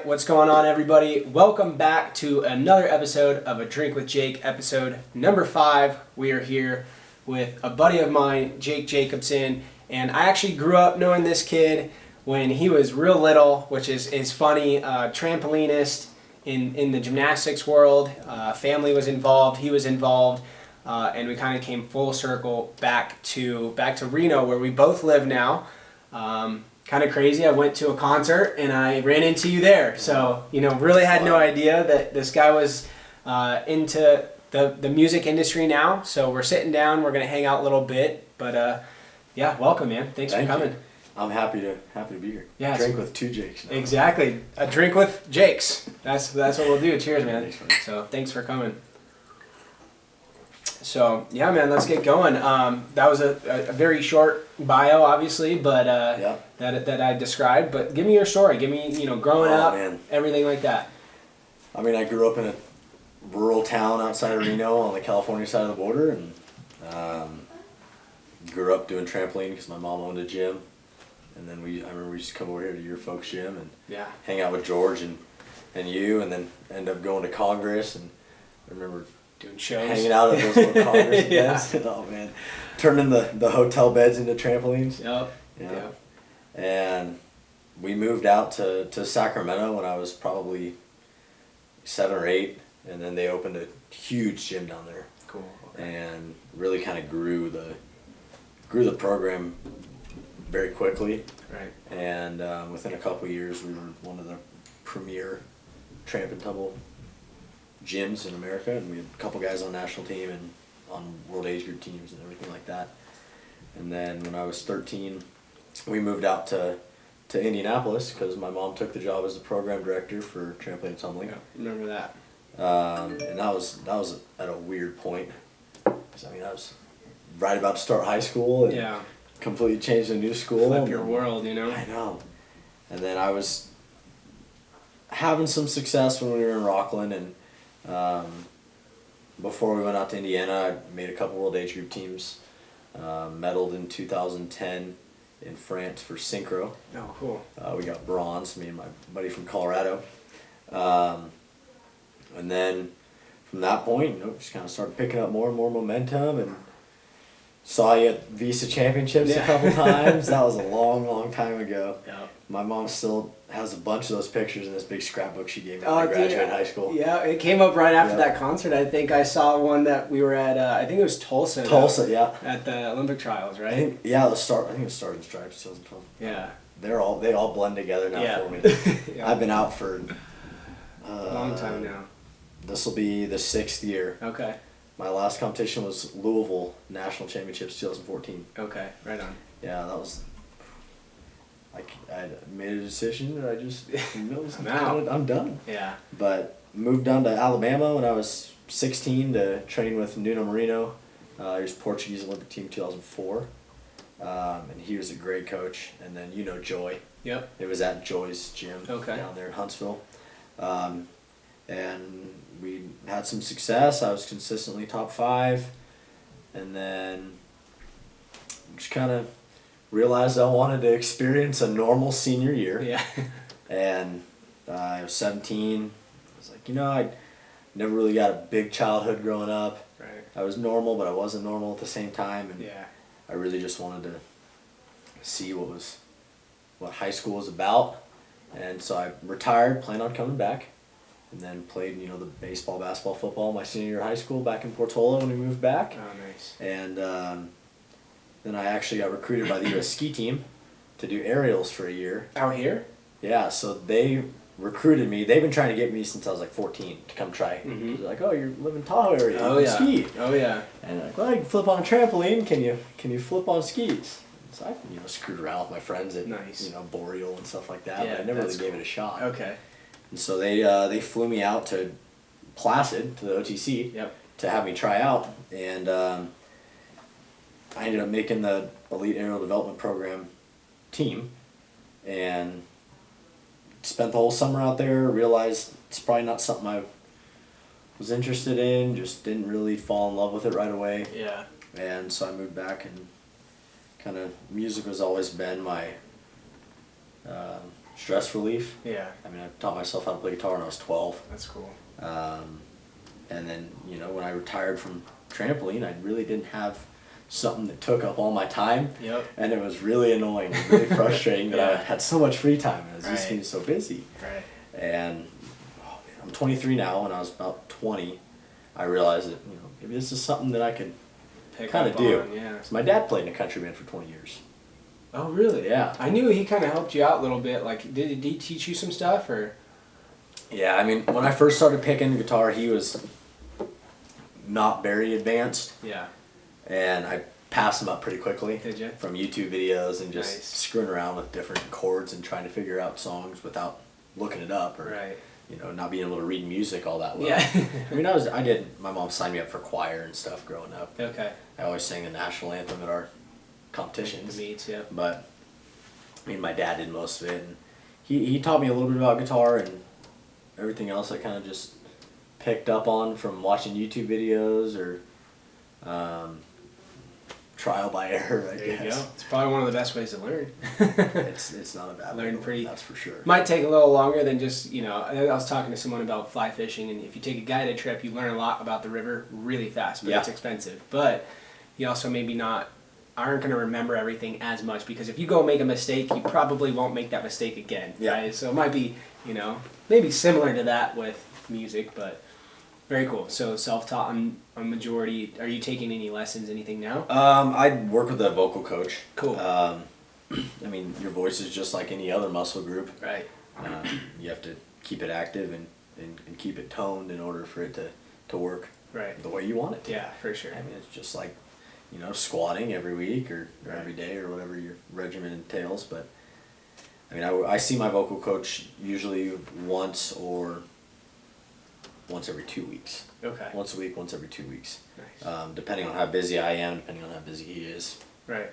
what's going on, everybody? Welcome back to another episode of A Drink with Jake, episode number 5. We are here with a buddy of mine, Jake Jacobson, and I actually grew up knowing this kid when he was real little, which is funny. Trampolinist in the gymnastics world. Family was involved, he was involved, and we kind of came full circle back to Reno, where we both live now. Kind of crazy. I went to a concert and I ran into you there. So, really had no idea that this guy was into the music industry now. So we're sitting down, we're going to hang out a little bit. But yeah, welcome, man. Thanks for coming. I'm happy to be here. Yeah, drink with two Jakes now. Exactly. A drink with Jakes. That's what we'll do. Cheers, man. So thanks for coming. So yeah, man, let's get going. That was a very short bio, obviously, but that I described. But give me your story. Give me growing up, everything like that. I mean, I grew up in a rural town outside of Reno on the California side of the border, and grew up doing trampoline because my mom owned a gym, and then I remember we used to come over here to your folks' gym and hang out with George and you, and then end up going to Congress, and I remember doing shows, hanging out at those little Congress events. Oh man, turning the hotel beds into trampolines. Yep. And we moved out to Sacramento when I was probably 7 or 8, and then they opened a huge gym down there. Cool. Okay. And really kind of grew the program very quickly. Right. And within a couple of years, we were one of the premier tramp and tumble gyms in America, and we had a couple guys on the national team and on world age group teams and everything like that. And then when I was 13, we moved out to Indianapolis because my mom took the job as the program director for trampoline and tumbling. Yeah, remember that. And that was at a weird point, because I was right about to start high school and completely changed to a new school. Flip your world, I know. And then I was having some success when we were in Rockland, and before we went out to Indiana, I made a couple world age group teams, medaled in 2010 in France for synchro. Oh, cool. We got bronze, me and my buddy from Colorado. And then from that point, just kind of started picking up more and more momentum, and saw you at Visa Championships a couple times. That was a long time ago. Yeah. My mom still has a bunch of those pictures in this big scrapbook she gave me when I graduated high school. Yeah, it came up right after that concert. I think I saw one that we were at, I think it was Tulsa. At the Olympic trials, right? I think it was Stars and Stripes 2012. Yeah. They all blend together now for me. I've been out for a long time now. This will be the 6th year. Okay. My last competition was Louisville National Championships 2014. Okay, right on. Yeah, that was. I made a decision that I just I'm done. Yeah. But moved down to Alabama when I was 16 to train with Nuno Marino. He was Portuguese Olympic team 2004, and he was a great coach. And then Joy. Yep. It was at Joy's gym down there in Huntsville, and we had some success. I was consistently top 5, and then just kind of realized I wanted to experience a normal senior year. Yeah. And I was 17. I was like, I never really got a big childhood growing up. Right. I was normal, but I wasn't normal at the same time. And I really just wanted to see what high school was about. And so I retired, planned on coming back, and then played, the baseball, basketball, football my senior year of high school back in Portola when we moved back. Oh, nice. And then I actually got recruited by the U.S. ski team to do aerials for a year. Out here? Yeah, so they recruited me. They've been trying to get me since I was like 14 to come try. Mm-hmm. They're like, oh, you're living in Tahoe area. Oh, yeah. Ski. Oh, yeah. And like, well, I can flip on a trampoline. Can you flip on skis? So I screwed around with my friends at Boreal and stuff like that. Yeah, but I never really gave it a shot. Okay. And so they flew me out to Placid, to the OTC, to have me try out. And I ended up making the Elite Aerial Development Program team, and spent the whole summer out there. Realized it's probably not something I was interested in, just didn't really fall in love with it right away. Yeah. And so I moved back, and kind of music has always been my stress relief. Yeah. I mean, I taught myself how to play guitar when I was 12. That's cool. And then, when I retired from trampoline, I really didn't have something that took up all my time. Yep. And it was really annoying, really frustrating that I had so much free time and I was just being so busy. Right. And I'm 23 now. When I was about 20, I realized that, maybe this is something that I could kind of do. Yeah. So my dad played in a country band for 20 years. Oh, really? Yeah. I knew he kind of helped you out a little bit. Like, did he teach you some stuff, or? Yeah, I mean, when I first started picking the guitar, he was not very advanced. Yeah. And I passed him up pretty quickly. Did you? From YouTube videos and just Nice. screwing around with different chords and trying to figure out songs without looking it up, or not being able to read music all that well. Yeah. I mean, my mom signed me up for choir and stuff growing up. Okay. I always sang the national anthem at our competitions. The meets, yeah. But I mean, my dad did most of it, and he taught me a little bit about guitar, and everything else I kind of just picked up on from watching YouTube videos or trial by error, I guess. There you go. It's probably one of the best ways to learn. It's not a bad Learn pretty. that's for sure. Might take a little longer than just, I was talking to someone about fly fishing, and if you take a guided trip, you learn a lot about the river really fast, but it's expensive. But you also aren't going to remember everything as much, because if you go make a mistake, you probably won't make that mistake again. Yeah. Right? So it might be, maybe similar to that with music, but very cool. So self-taught on majority. Are you taking any lessons, anything now? I work with a vocal coach. Cool. I mean, your voice is just like any other muscle group. Right. You have to keep it active and keep it toned in order for it to work the way you want it to. Yeah, for sure. I mean, it's just like, squatting every week or every day or whatever your regimen entails. But I mean, I see my vocal coach usually once every 2 weeks. Okay. Once a week, once every 2 weeks. Nice. Depending on how busy I am, depending on how busy he is. Right.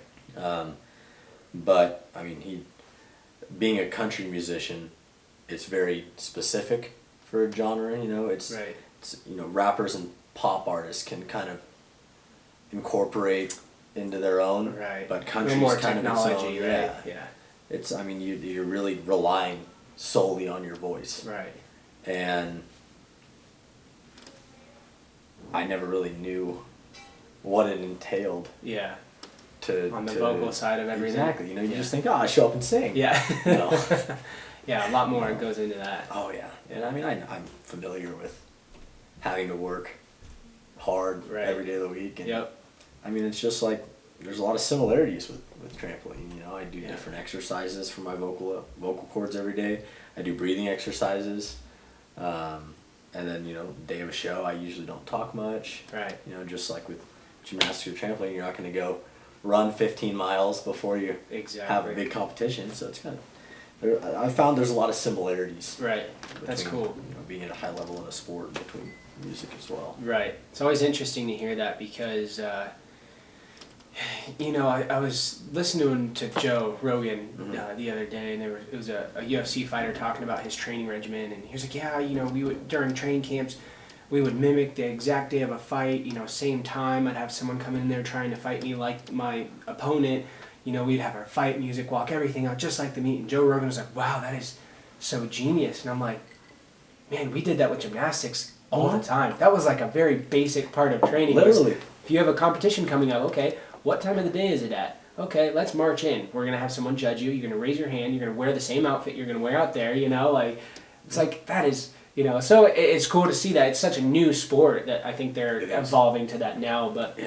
But I mean, being a country musician, it's very specific for a genre. It's rappers and pop artists can kind of incorporate into their own. Right. But country's more kind technology, of its own. right? Yeah. Yeah. It's you're really relying solely on your voice. Right. And I never really knew what it entailed. Yeah. On the vocal side of everything. Exactly. You just think, I show up and sing. Yeah. No. Yeah, a lot more goes into that. Oh yeah. And I mean, I'm familiar with having to work hard every day of the week. And I mean, it's just like there's a lot of similarities with trampoline. I do different exercises for my vocal cords every day. I do breathing exercises. And then, day of a show, I usually don't talk much. Right. Just like with gymnastics or trampoline, you're not going to go run 15 miles before you have a big competition. So it's kind of, I found there's a lot of similarities. Right. That's cool. Being at a high level in a sport between music as well. Right. It's always interesting to hear that because, I was listening to Joe Rogan the other day, and it was a UFC fighter talking about his training regimen, and he was like, we would, during training camps, we would mimic the exact day of a fight, same time. I'd have someone come in there trying to fight me like my opponent. We'd have our fight music, walk everything out just like the meet. And Joe Rogan was like, wow, that is so genius. And I'm like, man, we did that with gymnastics all the time. That was like a very basic part of training. Literally. If you have a competition coming up, okay, what time of the day is it at? Okay, let's march in. We're going to have someone judge you. You're going to raise your hand. You're going to wear the same outfit you're going to wear out there, It's like, that is, so it's cool to see that. It's such a new sport that I think they're evolving to that now. But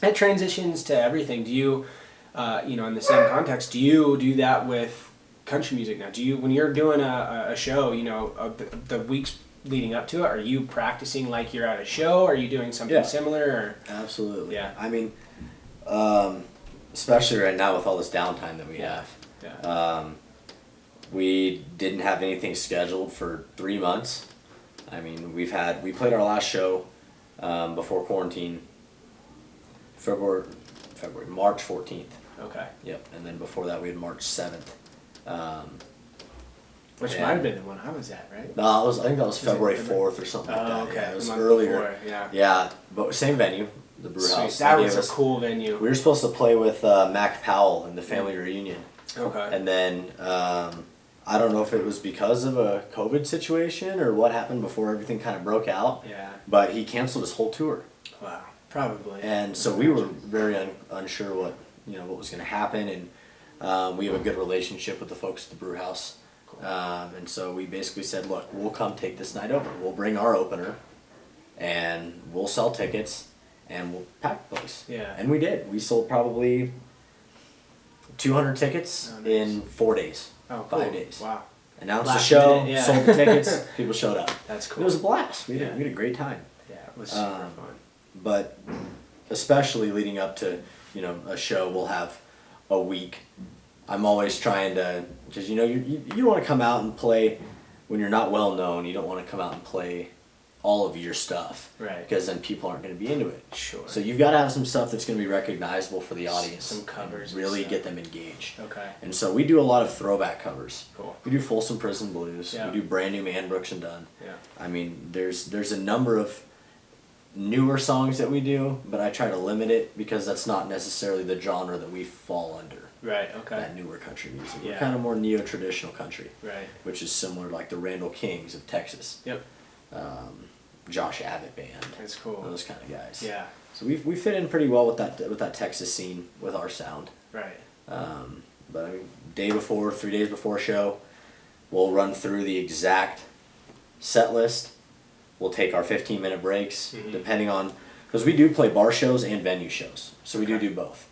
that transitions to everything. Do you, in the same context, do you do that with country music now? Do you, when you're doing a show, the weeks leading up to it, are you practicing like you're at a show? Are you doing something similar? Or? Absolutely. Yeah. I mean, especially right now with all this downtime that we have. Yeah. We didn't have anything scheduled for 3 months. I mean, we played our last show before quarantine, March 14th. Okay. Yep. And then before that, we had March 7th. Which might have been the one I was at, right? No, I think that was February 4th or something like that. Okay. Yeah, it was earlier. Before, yeah. Yeah, but same venue, the Brew House. That was a cool venue. We were supposed to play with Mac Powell in the family reunion. Okay. And then I don't know if it was because of a COVID situation or what happened before everything kind of broke out. Yeah. But he canceled his whole tour. Wow. Probably. And so we were very unsure what was going to happen, and we have a good relationship with the folks at the brew house. Cool. And so we basically said, look, we'll come take this night over. We'll bring our opener, and we'll sell tickets, and we'll pack the place. Yeah. And we did. We sold probably 200 tickets in 4 days. Oh, cool. 5 days. Wow. Announced Last the show, minute, yeah. sold the tickets, people showed up. That's cool. It was a blast. We had a great time. Yeah, it was super fun. But especially leading up to, a show, we'll have a week. I'm always trying to, because you don't want to come out and play when you're not well known. You don't want to come out and play all of your stuff, right? Because then people aren't going to be into it. Sure. So you've got to have some stuff that's going to be recognizable for the audience. Some covers. Really get them engaged. Okay. And so we do a lot of throwback covers. Cool. We do Folsom Prison Blues. Yeah. We do brand new Man Brooks and Dunn. Yeah. I mean, there's a number of newer songs that we do, but I try to limit it because that's not necessarily the genre that we fall under. Right, okay. That newer country music. Yeah. We're kind of more neo-traditional country. Right. Which is similar to like the Randall Kings of Texas. Yep. Josh Abbott Band. That's cool. Those kind of guys. Yeah. So we fit in pretty well with that Texas scene with our sound. Right. But I mean, 3 days before a show, we'll run through the exact set list. We'll take our 15-minute breaks, depending on, because we do play bar shows and venue shows, so we do both.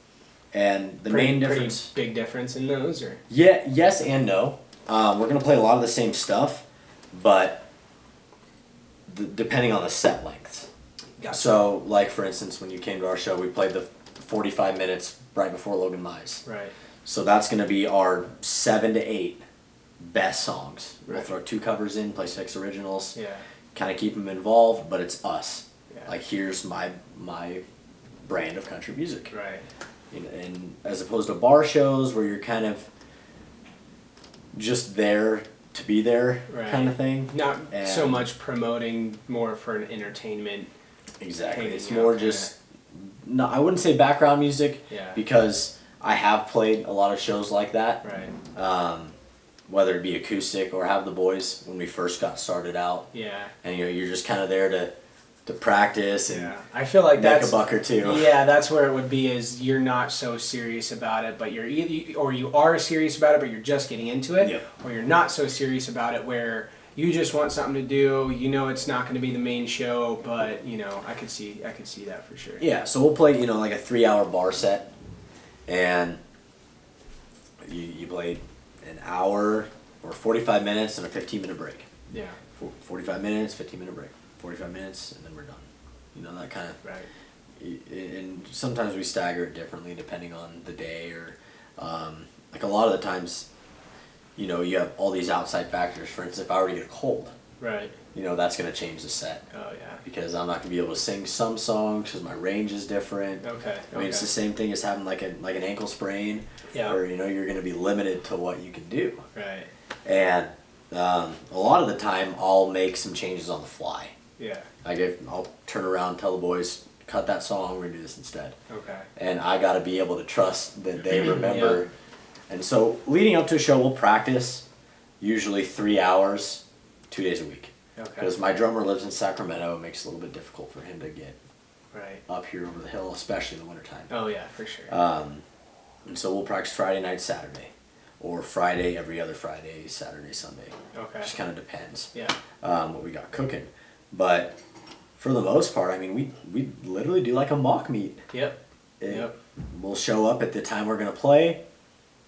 And the main difference, big difference in those, or yes and no. We're gonna play a lot of the same stuff, but depending on the set lengths. Gotcha. So, like for instance, when you came to our show, we played the 45 minutes right before Logan Mize. Right. So that's gonna be our 7 to 8 best songs. Right. We'll throw 2 covers in, play 6 originals. Yeah. Kind of keep them involved, but it's us. Yeah. Like, here's my brand of country music. Right. And as opposed to bar shows where you're kind of just there to be there, Right. kind of thing. Not so much promoting, more for an entertainment. Exactly. Hanging It's out more kinda. just, no, I wouldn't say background music, Yeah. because I have played a lot of shows like that. Right. Whether it be acoustic or have the boys when we first got started out. Yeah. And you're just kind of there to practice and I feel like make that's a buck or two. Yeah, that's where it would be. Is you're not so serious about it, but you are serious about it, but you're just getting into it, Yep. or you're not so serious about it where you just want something to do. It's not going to be the main show, but I could see that for sure. Yeah, so we'll play like a 3-hour bar set, and you play an hour or 45 minutes and a 15-minute break. Yeah. 45 minutes, 15-minute break. 45 minutes, and then we're done. That kind of. Right. And sometimes we stagger it differently depending on the day, or like a lot of the times, you have all these outside factors. For instance, if I were to get a cold, Right. that's going to change the set. Oh yeah. Because I'm not going to be able to sing some songs because my range is different. Okay. I mean, it's the same thing as having like an ankle sprain. Yeah. Where you're going to be limited to what you can do. Right. And a lot of the time, I'll make some changes on the fly. Yeah. I'll turn around and tell the boys, cut that song, we're going to do this instead. Okay. And I got to be able to trust that they remember. Yeah. And so leading up to a show, we'll practice usually 3 hours, 2 days a week. Okay. Because my drummer lives in Sacramento, it makes it a little bit difficult for him to get right up here over the hill, especially in the wintertime. Oh yeah, for sure. And so we'll practice Friday night, Saturday. Or Friday, every other Friday, Saturday, Sunday. Okay. Just kind of depends. Yeah. What we got cooking. But for the most part, I mean, we literally do like a mock meet. Yep. Yep. We'll show up at the time we're going to play.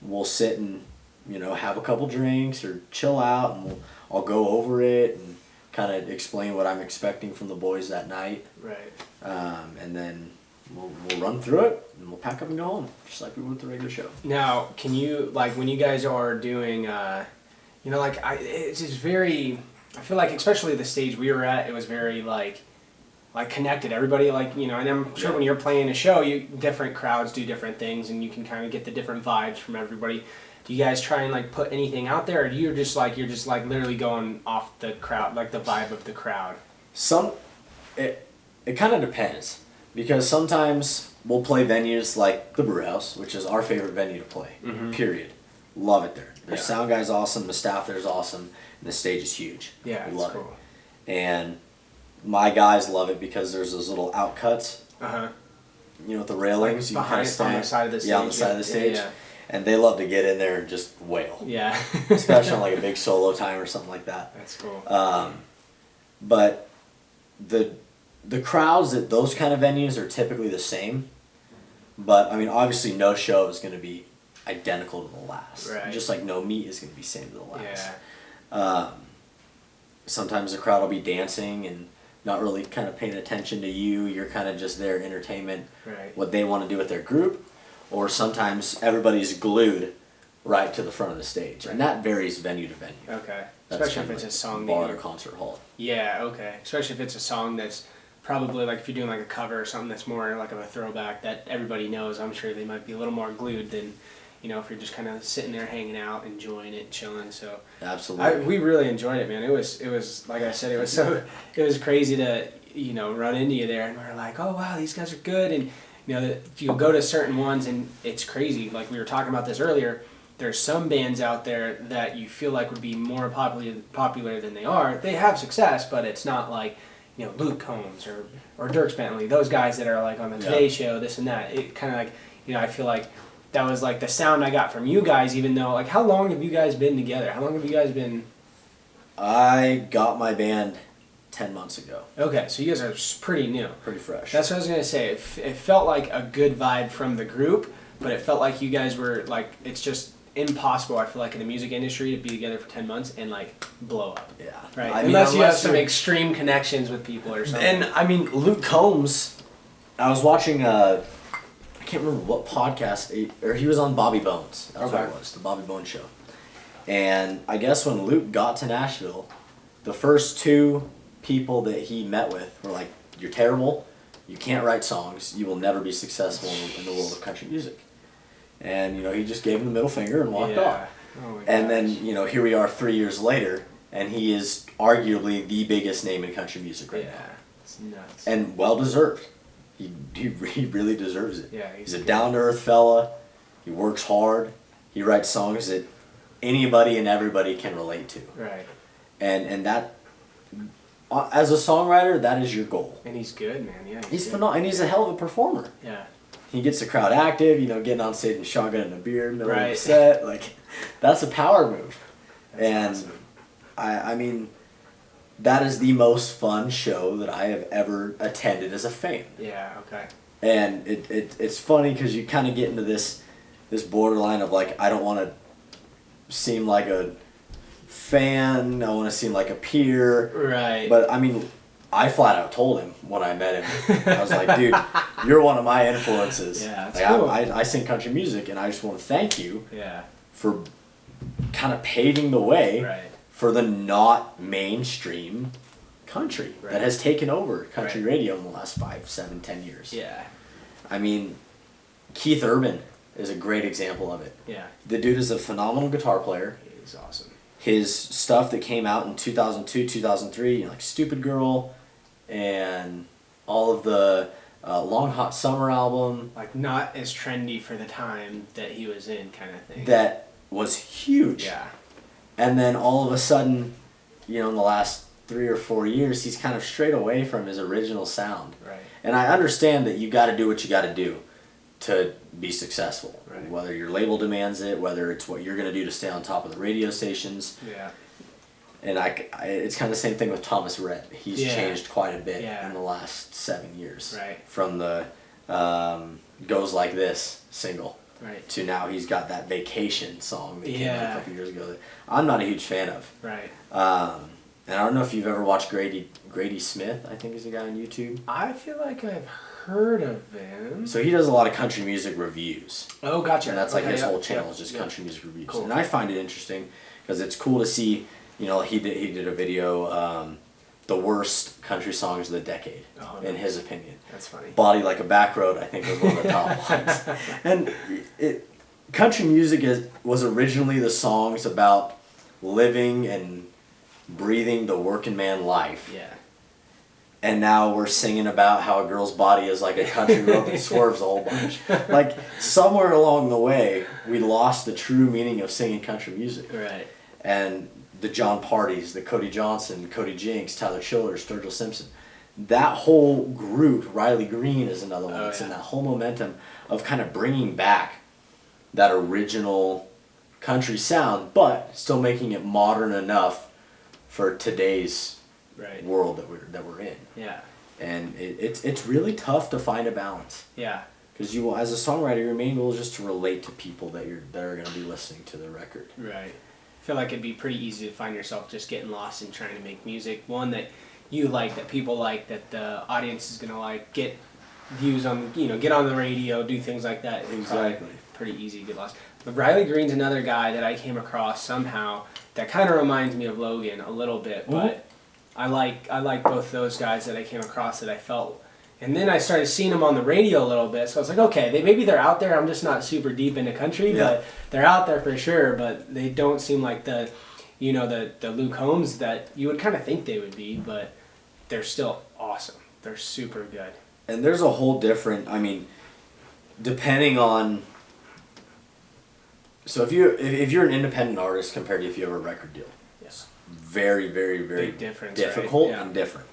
We'll sit and, have a couple drinks or chill out, and I'll go over it and kind of explain what I'm expecting from the boys that night. Right. And then we'll run through it, and we'll pack up and go home, just like we would the regular show. Now, can you, like, when you guys are doing, it's just very, I feel like, especially the stage we were at, it was very, like connected. Everybody, and I'm sure when you're playing a show, different crowds do different things, and you can kind of get the different vibes from everybody. Do you guys try and, put anything out there, or do you just, literally going off the crowd, the vibe of the crowd? It kind of depends, because sometimes we'll play venues like the Brew House, which is our favorite venue to play, period. love it there. Their Yeah. sound guy's awesome, the staff there's awesome, and the stage is huge. Yeah, we it's love cool. it. And my guys love it because there's those little outcuts. With the railings, Like you can kind of stand on the side of the stage. Yeah, on the side of the stage. Yeah. And they love to get in there and just wail. Yeah. Especially on like a big solo time or something like that. That's cool. But the crowds at those kind of venues are typically the same. But I mean, obviously, no show is going to be identical to the last. Right. Just like no meet is going to be same to the last. Yeah. Sometimes the crowd will be dancing and not really kind of paying attention to you. You're kind of just their entertainment, Right. what they want to do with their group. Or sometimes everybody's glued right to the front of the stage. Right. And that varies venue to venue. Okay. That's Especially if kind it's of a song bar that or you... concert hall. Yeah, okay. Especially if it's a song that's probably, like, if you're doing, like, a cover or something that's more, like, of a throwback that everybody knows, I'm sure they might be a little more glued than, if you're just kind of sitting there hanging out, enjoying it, chilling, so... Absolutely. We really enjoyed it, man. It was, like I said, it was crazy to, run into you there, and we were like, oh, wow, these guys are good, and, if you go to certain ones, and it's crazy, like we were talking about this earlier, there's some bands out there that you feel like would be more popular than they are. They have success, but it's not like, Luke Combs or Dierks Bentley, those guys that are like on the Today Show, this and that. It kind of like, I feel like that was like the sound I got from you guys, even though, like, how long have you guys been together? How long have you guys been? I got my band 10 months ago. Okay, so you guys are pretty new. Pretty fresh. That's what I was going to say. It felt like a good vibe from the group, but it felt like you guys were, like, it's just impossible, I feel like, in the music industry to be together for 10 months and, like, blow up. Yeah. Right? Unless you have some extreme connections with people or something. And, I mean, Luke Combs, I was watching, I can't remember what podcast, or he was on Bobby Bones. That's what it was, the Bobby Bones show. And I guess when Luke got to Nashville, the first two people that he met with were like, you're terrible, you can't write songs, you will never be successful in the world of country music. And, he just gave him the middle finger and walked off. Oh my And gosh. then, here we are 3 years later, and he is arguably the biggest name in country music right now. Yeah, it's nuts. And well-deserved. He really deserves it. Yeah, he's a down-to-earth fella, he works hard, he writes songs that anybody and everybody can relate to. Right. And that, as a songwriter, that is your goal. And he's good, man. Yeah, He's phenomenal, and he's a hell of a performer. Yeah. He gets the crowd active, getting on stage and shotgunning a beer, middle of Right. the set. Like, that's a power move. That's and awesome. I mean, that is the most fun show that I have ever attended as a fan. Yeah, okay. And it's funny because you kind of get into this borderline of, like, I don't want to seem like a fan, I want to seem like a peer. Right. But, I mean, I flat out told him when I met him, I was like, dude, you're one of my influences. Yeah, that's like, cool. I sing country music, and I just want to thank you Yeah. for kind of paving the way Right. for the not mainstream country Right. that has taken over country Right. radio in the last 5, 7, 10 years. Yeah. I mean, Keith Urban is a great example of it. Yeah. The dude is a phenomenal guitar player. He's awesome. His stuff that came out in 2002, 2003, like Stupid Girl and all of the Long Hot Summer album. Like, not as trendy for the time that he was in, kind of thing. That was huge. Yeah. And then all of a sudden, in the last 3 or 4 years, he's kind of strayed away from his original sound. Right. And I understand that you got to do what you got to do to be successful. Right. Whether your label demands it, whether it's what you're going to do to stay on top of the radio stations. Yeah. And it's kind of the same thing with Thomas Rhett. He's changed quite a bit in the last 7 years. Right. From the Goes Like This single. Right. To now he's got that Vacation song that came out Yeah. a couple years ago that I'm not a huge fan of. Right. And I don't know if you've ever watched Grady Smith, I think is the guy on YouTube. I feel like I've heard of him. So he does a lot of country music reviews. Oh, gotcha. And that's like Okay, his yeah, whole channel yeah, is just yeah. country music reviews. Cool. And I find it interesting because it's cool to see, he did a video, the worst country songs of the decade, in his opinion. That's funny. Body Like a Back Road, I think, was one of the top ones. And country music was originally the songs about living and breathing the working man life. Yeah. and now we're singing about how a girl's body is like a country road that swerves a whole bunch. Like, somewhere along the way, we lost the true meaning of singing country music. Right. And the John Partys, the Cody Johnson, Cody Jinks, Tyler Childers, Sturgill Simpson, that whole group, Riley Green is another one. It's in that whole momentum of kind of bringing back that original country sound, but still making it modern enough for today's world that we're in. Yeah. And it's really tough to find a balance. Yeah. Because you, as a songwriter, your main goal is just to relate to people that are going to be listening to the record. Right. I feel like it'd be pretty easy to find yourself just getting lost in trying to make music, one that you like, that people like, that the audience is going to like, get views on, get on the radio, do things like that. Exactly. Pretty easy to get lost. But Riley Green's another guy that I came across somehow that kind of reminds me of Logan a little bit, but I like both those guys that I came across that I felt. And then I started seeing them on the radio a little bit, so I was like, okay, maybe they're out there. I'm just not super deep into country, but they're out there for sure. But they don't seem like the Luke Combs that you would kind of think they would be, but they're still awesome. They're super good. And there's a whole different, depending on. So if you're an independent artist compared to if you have a record deal, yes, very, very, very big difference, difficult right? and different.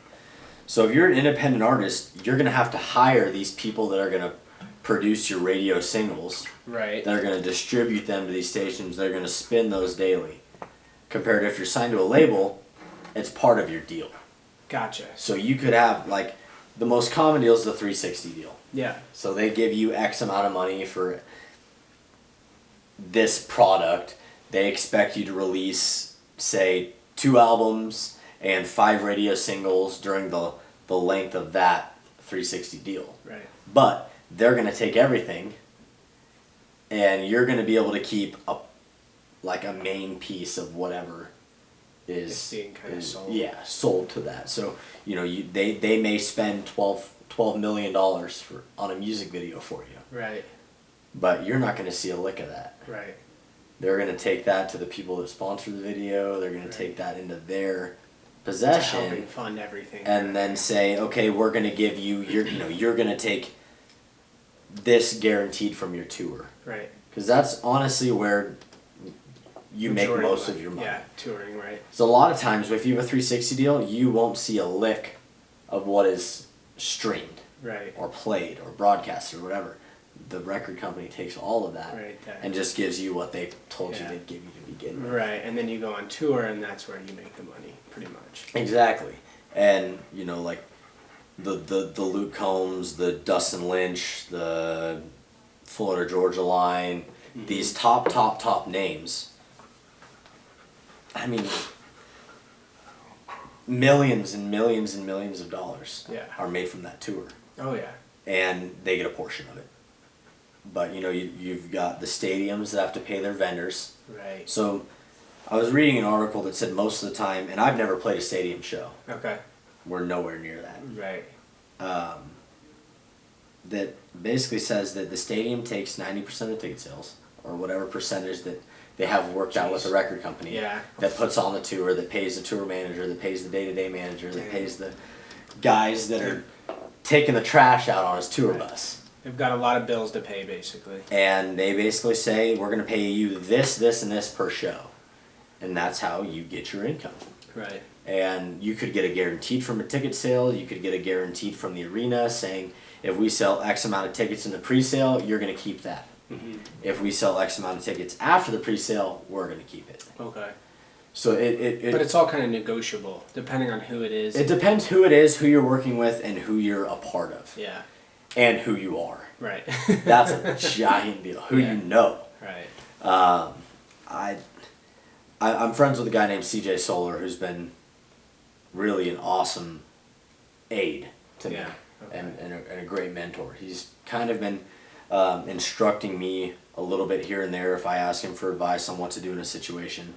So if you're an independent artist, you're gonna have to hire these people that are gonna produce your radio singles, right? That are gonna distribute them to these stations. They're gonna spin those daily. Compared to if you're signed to a label, it's part of your deal. Gotcha. So you could have the most common deal is the 360 deal. Yeah. So they give you X amount of money for this product. They expect you to release, say, 2 albums and 5 radio singles during the length of that 360 deal. Right. But they're going to take everything, and you're going to be able to keep a main piece of whatever is being kind of sold. Yeah, sold to that. So they may spend $12 million on a music video for you. Right. But you're not going to see a lick of that. Right. They're going to take that to the people that sponsor the video. They're going to take that into their possession, helping fund everything, and then say, okay, we're going to give you you're going to take this guaranteed from your tour. Right. Because that's honestly where you make most of your money. Yeah, touring, right. So a lot of times, if you have a 360 deal, you won't see a lick of what is streamed, right, or played, or broadcast, or whatever. The record company takes all of that and just gives you what they told you they'd give you to begin with. Right, and then you go on tour, and that's where you make the money, pretty much. Exactly. And, the Luke Combs, the Dustin Lynch, the Florida Georgia Line, these top names. Millions and millions and millions of dollars are made from that tour. Oh, yeah. And they get a portion of it. But, you've got the stadiums that have to pay their vendors. Right. So, I was reading an article that said most of the time, and I've never played a stadium show. Okay. We're nowhere near that. Right. That basically says that the stadium takes 90% of the ticket sales, or whatever percentage that they have worked out with the record company. Yeah. That puts on the tour, that pays the tour manager, that pays the day-to-day manager, that pays the guys that are taking the trash out on his tour bus. They've got a lot of bills to pay, basically. And they basically say, we're going to pay you this, this, and this per show. And that's how you get your income. Right. And you could get a guaranteed from a ticket sale. You could get a guaranteed from the arena saying, if we sell X amount of tickets in the pre-sale, you're going to keep that. Mm-hmm. If we sell X amount of tickets after the pre-sale, we're going to keep it. Okay. So but it's all kind of negotiable, depending on who it is. It depends who it is, who you're working with, and who you're a part of. Yeah. And who you are. Right. That's a giant deal. Who you know. Right. I'm friends with a guy named CJ Solar who's been really an awesome aid to me. Okay. And a great mentor. He's kind of been instructing me a little bit here and there if I ask him for advice on what to do in a situation.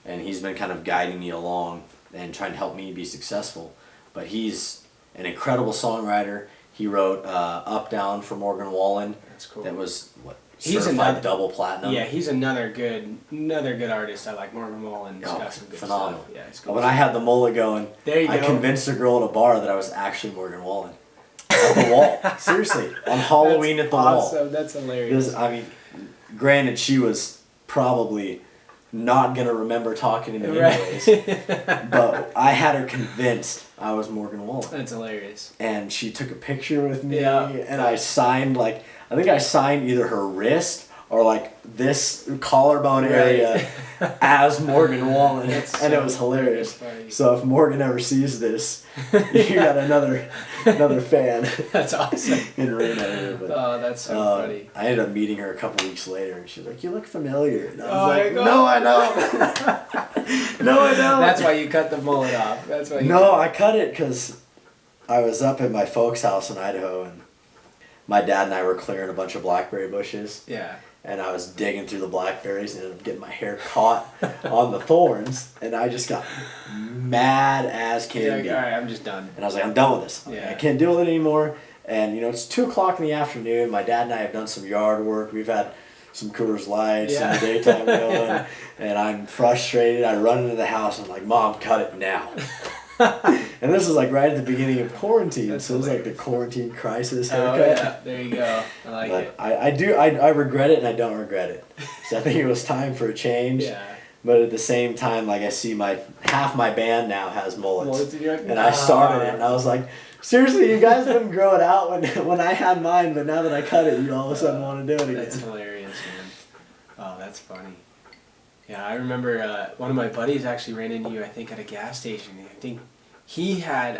And he's been kind of guiding me along and trying to help me be successful. But he's an incredible songwriter. He wrote Up Down for Morgan Wallen. That's cool. That was, He's certified double platinum. Yeah, he's another good artist. I like Morgan Wallen. He's got some good phenomenal. stuff. Yeah, it's good. When I had the mullet going, I convinced a girl at a bar that I was actually Morgan Wallen. At the wall. Seriously. On Halloween at the wall. Awesome. That's hilarious. I mean, granted, she was probably not going to remember talking to me anyways. But I had her convinced I was Morgan Wallen. That's hilarious. And she took a picture with me, and I signed, like, I think I signed either her wrist or, like, this collarbone area as Morgan Wallen. And it was hilarious. So if Morgan ever sees this, you got another fan. That's awesome. In Reno. But, that's so funny. I ended up meeting her a couple weeks later, and she's like, "You look familiar." And I was like, God. "No, I don't. No, I don't." That's why you cut the mullet off. That's why. I cut it because I was up at my folks' house in Idaho, and my dad and I were clearing a bunch of blackberry bushes. Yeah. And I was digging through the blackberries and ended up getting my hair caught on the thorns, and I just got mad as can be. All right, I'm just done. And I was like, I'm done with this. Yeah. I can't deal with it anymore. And, it's 2 o'clock in the afternoon. My dad and I have done some yard work. We've had some Coors Lights in the daytime going. And I'm frustrated. I run into the house. And I'm like, Mom, cut it now. And this is like right at the beginning of quarantine. That's so it was like the quarantine crisis haircut. Oh, yeah. There you go. I like it. I regret it and I don't regret it. So I think it was time for a change. Yeah. But at the same time, like I see half my band now has mullets. And I started it and I was like, seriously, you guys didn't grow it out when I had mine, but now that I cut it, you all of a sudden want to do it again. That's hilarious, man. Oh, that's funny. Yeah, I remember one of my buddies actually ran into you, I think, at a gas station. I think he had,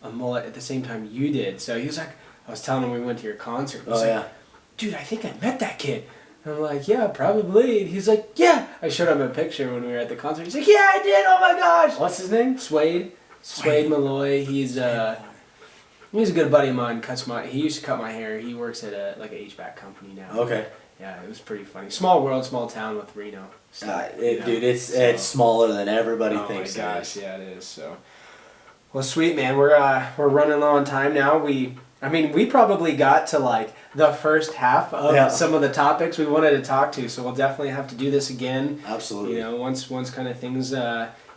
a mullet at the same time you did. So he was like, I was telling him we went to your concert. He was like, dude, I think I met that kid. And I'm like, yeah, probably. And he's like, yeah. I showed him a picture when we were at the concert. He's like, yeah, I did. Oh my gosh. What's his name? Suede Malloy. He's a good buddy of mine. He used to cut my hair. He works at a HVAC company now. Okay. Yeah, it was pretty funny. Small world, small town with Reno. Dude, it's smaller than everybody thinks. Oh my gosh, yeah, it is. So, well, sweet man, we're running low on time now. We probably got to like the first half of some of the topics we wanted to talk to. So we'll definitely have to do this again. Absolutely. Once kind of things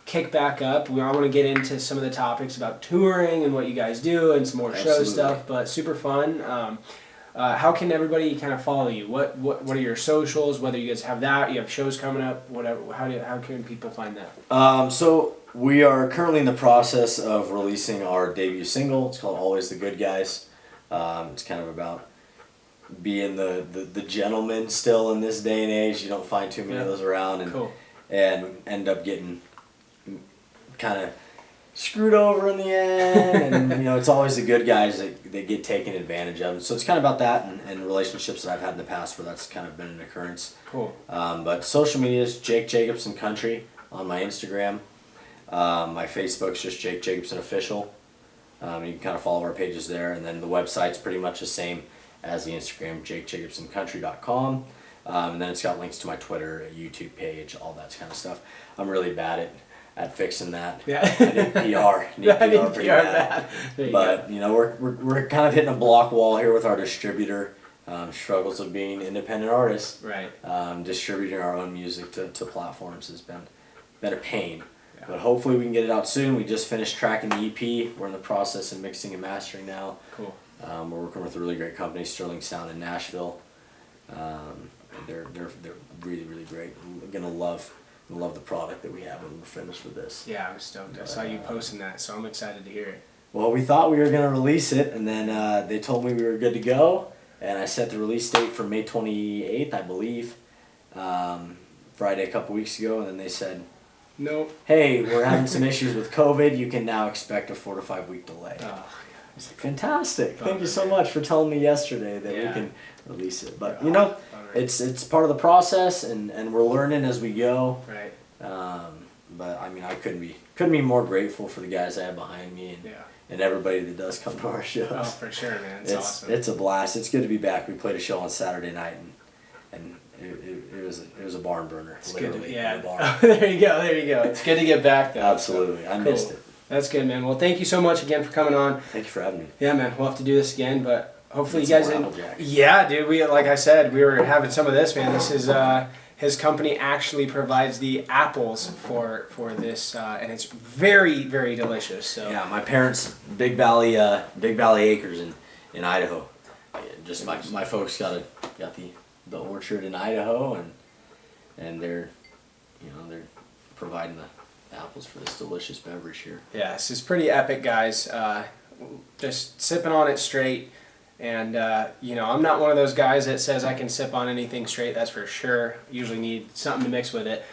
kick back up, I want to get into some of the topics about touring and what you guys do and some more show stuff. But super fun. How can everybody kind of follow you? What are your socials? Whether you guys have that, you have shows coming up, whatever. How can people find that? So we are currently in the process of releasing our debut single. It's called Always the Good Guys. It's kind of about being the gentleman still in this day and age. You don't find too many of those around, and end up getting kind of screwed over in the end, and it's always the good guys that get taken advantage of. So it's kind of about that and relationships that I've had in the past where that's kind of been an occurrence. Cool. But social media is Jake Jacobson Country on my Instagram. My Facebook's just Jake Jacobson Official. You can kind of follow our pages there, and then the website's pretty much the same as the Instagram, jakejacobsoncountry.com. And then it's got links to my Twitter, YouTube page, all that kind of stuff. I'm really bad at fixing that. Yeah. I need PR. Need PR pretty bad. But we're kind of hitting a block wall here with our distributor. Struggles of being independent artists. Right. Distributing our own music to platforms has been a pain. Yeah. But hopefully we can get it out soon. We just finished tracking the EP. We're in the process of mixing and mastering now. Cool. We're working with a really great company, Sterling Sound in Nashville. They're really, really great. I'm gonna love the product that we have when we're finished with this. Yeah, I'm stoked. I saw you posting that, so I'm excited to hear it. Well, we thought we were gonna release it, and then they told me we were good to go, and I set the release date for May 28th, I believe, Friday a couple weeks ago, and then they said, nope. Hey, we're having some issues with COVID. You can now expect a 4 to 5 week delay. Oh. I was like, fantastic. Thank you so much for telling me yesterday that we can release it. But, it's part of the process, and we're learning as we go. Right. But, I couldn't be more grateful for the guys I have behind me and everybody that does come to our shows. Oh, for sure, man. It's awesome. It's a blast. It's good to be back. We played a show on Saturday night, and it was a barn burner. It's good to, barn. Oh, there you go. It's good to get back, though. Absolutely. I missed it. That's good, man. Well, thank you so much again for coming on. Thank you for having me. Yeah, man. We'll have to do this again, but hopefully you Get guys. some more Applejack. Yeah, dude. Like I said, we were having some of this, man. This is his company actually provides the apples for this, and it's very, very delicious. So Yeah, my parents, Big Valley Acres in Idaho. Just my folks got the orchard in Idaho, and they're providing the apples for this delicious beverage here. yeah, this is pretty epic, guys. Just sipping on it straight. And, I'm not one of those guys that says I can sip on anything straight, that's for sure. Usually need something to mix with it.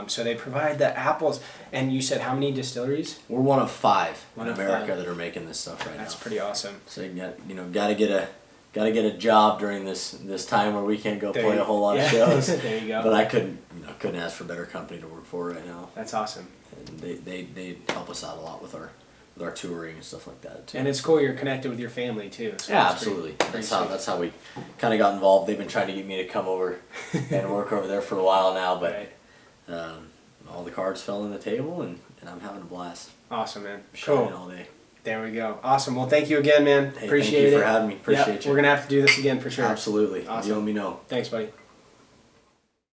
So they provide the apples. And you said how many distilleries? We're one of 5 One in of America 5. that are making this stuff right now. That's pretty awesome. So gotta get a job during this time where we can't go play a whole lot of shows. There you go. But I couldn't ask for a better company to work for right now. That's awesome. And they help us out a lot with our touring and stuff like that too. And it's cool you're connected with your family too. So Yeah, that's absolutely. pretty That's how we kind of got involved. They've been trying to get me to come over and work over there for a while now, but Right. all the cards fell on the table, and I'm having a blast. Awesome, man. Shining Cool. all day. There we go. Awesome. Well, thank you again, man. Hey, Appreciate it. thank you for having me. Appreciate Yep, you. We're gonna have to do this again for sure. Absolutely. Awesome. You let me know. Thanks, buddy.